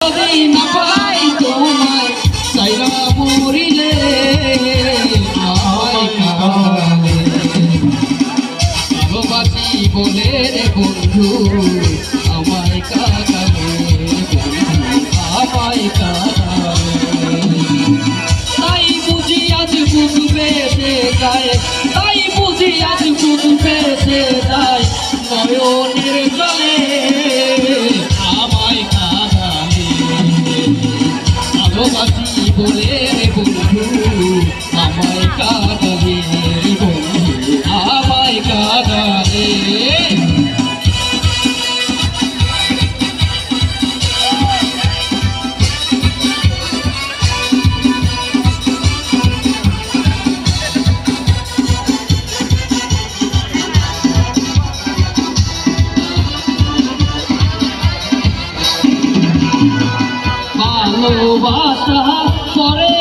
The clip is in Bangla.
যদি না পাই তোমায় চাইরা মরিলে ভালোবাসি বলে রে বন্ধু আমায় কাঁদালে আমায় কাঁদালে তাই বুঝি আজ বুঝবে সে যায় তাই বুঝি আজ বুঝবে সে যায় নয়নের জলে আমায় কাঁদালে ভালোবাসি বলে রে বন্ধু আমায় কাঁদালে বন্ধু আমায় কাঁদালে ভালোবাসা করে